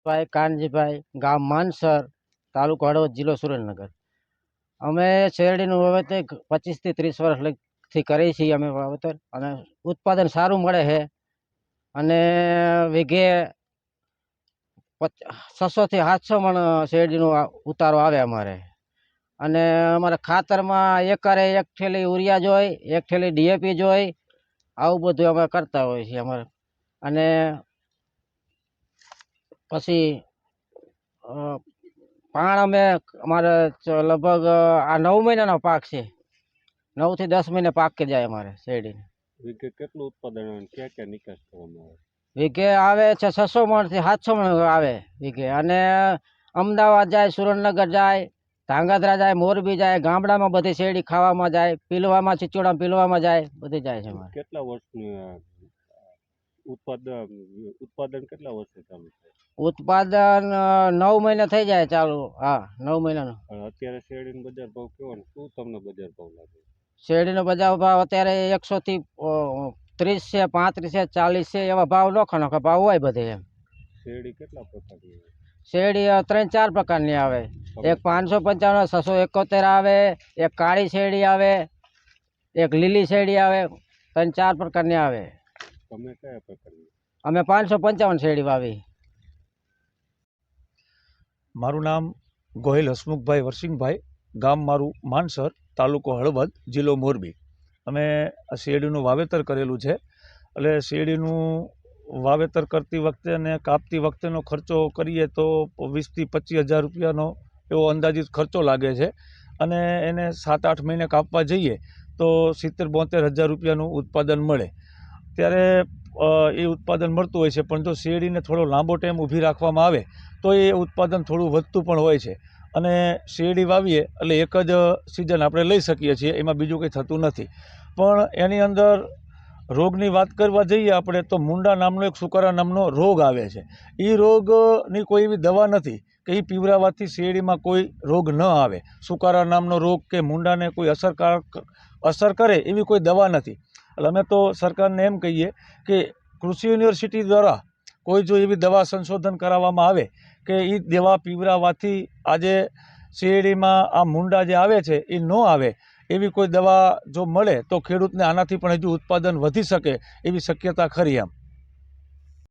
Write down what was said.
ભાઈ કાનજીભાઈ, ગામ માનસર, તાલુકો હળવદ, જિલ્લો સુરેન્દ્રનગર। અમે શેરડીનું વાવેતર 25 થી 30 વર્ષથી કરીએ છીએ અમે વાવેતર, અને ઉત્પાદન સારું મળે છે। અને વીઘે 600 થી 700 મણ શેરડીનો ઉતારો આવે અમારે। અને અમારે ખાતરમાં એકરે 1 થેલી યુરિયા જોઈ, 1 થેલી ડીએપી જોઈ, આવું બધું અમે કરતા હોઈએ છીએ અમારે। અને પછી પાણ અમે અમારે લગભગ આ 9 મહિનાનો પાક છે। 9 થી 10 મહિને પાકી જાય અમારે શેરડી। વીઘે કેટલું ઉત્પાદન આવે, ક્યાં ક્યાં નિકાસ કરવામાં આવે? વીઘે આવે છે 600 મણ થી 700 મણ આવે વીઘે। અને અમદાવાદ જાય, સુરેન્દ્રનગર જાય, ધાંગધ્રા જાય, મોરબી જાય, ગામડામાં બધી શેરડી ખાવામાં જાય, પીલવામાં, ચિચોડા પીલવામાં જાય, બધી જાય છે અમારે। કેટલા વર્ષનું ઉત્પાદન કેટલા વર્ષે ચાલુ છે? ઉત્પાદન 9 મહિને થઈ જાય ચાલુ। હા, 9 મહિનાનો। અત્યારે શેરડીનો બજાર ભાવ કેવો, શું તમને બજાર ભાવ લાગે? શેરડીનો બજાર ભાવ અત્યારે 100 થી 30 છે, 35 છે, 40 છે, એવા ભાવ નોખા ભાવ હોય બધે એમ। શેરડી કેટલા પ્રકારની આવે? શેરડી 3-4 પ્રકારની આવે। એક 555, 671 આવે, એક કાળી શેરડી આવે, એક લીલી શેરડી આવે, 3-4 પ્રકારની આવે। તમે કયા પ્રકારની? અમે 555 શેરડી વાવી। મારું નામ ગોહિલ હસમુખભાઈ વરસિંગભાઈ, ગામ મારું માનસર, તાલુકો હળવદ, જિલ્લો મોરબી। અમે આ શેરડીનું વાવેતર કરેલું છે। એટલે શેરડીનું વાવેતર કરતી વખતે અને કાપતી વખતેનો ખર્ચો કરીએ તો 20 થી 25 હજાર રૂપિયાનો એવો અંદાજિત ખર્ચો લાગે છે। અને એને 7-8 મહિને કાપવા જઈએ તો 70-72 હજાર રૂપિયાનું ઉત્પાદન મળે। ત્યારે એ ઉત્પાદન મળતું હોય છે, પણ જો શેરડીને થોડો લાંબો ટાઈમ ઊભી રાખવામાં આવે તો એ ઉત્પાદન થોડું વધતું પણ હોય છે। અને શેરડી વાવીએ એટલે એક જ સિઝન આપણે લઈ શકીએ છીએ, એમાં બીજું કંઈ થતું નથી। પણ એની અંદર રોગની વાત કરવા જઈએ આપણે તો મુંડા નામનો એક સુકારા નામનો રોગ આવે છે। એ રોગની કોઈ એવી દવા નથી કે એ પીવરાવાથી શેરડીમાં કોઈ રોગ ન આવે। સુકારા નામનો રોગ કે મુંડાને કોઈ અસર કરે એવી કોઈ દવા નથી। એટલે અમે તો સરકારને એમ કહીએ કે કૃષિ યુનિવર્સિટી દ્વારા કોઈ જો એવી દવા સંશોધન કરાવવામાં આવે કે એ દવા પીવરાવાથી આજે શેરડીમાં આ મુંડા જે આવે છે એ ન આવે, એવી કોઈ દવા જો મળે તો ખેડૂતને આનાથી પણ હજુ ઉત્પાદન વધી શકે એવી શક્યતા ખરી એમ।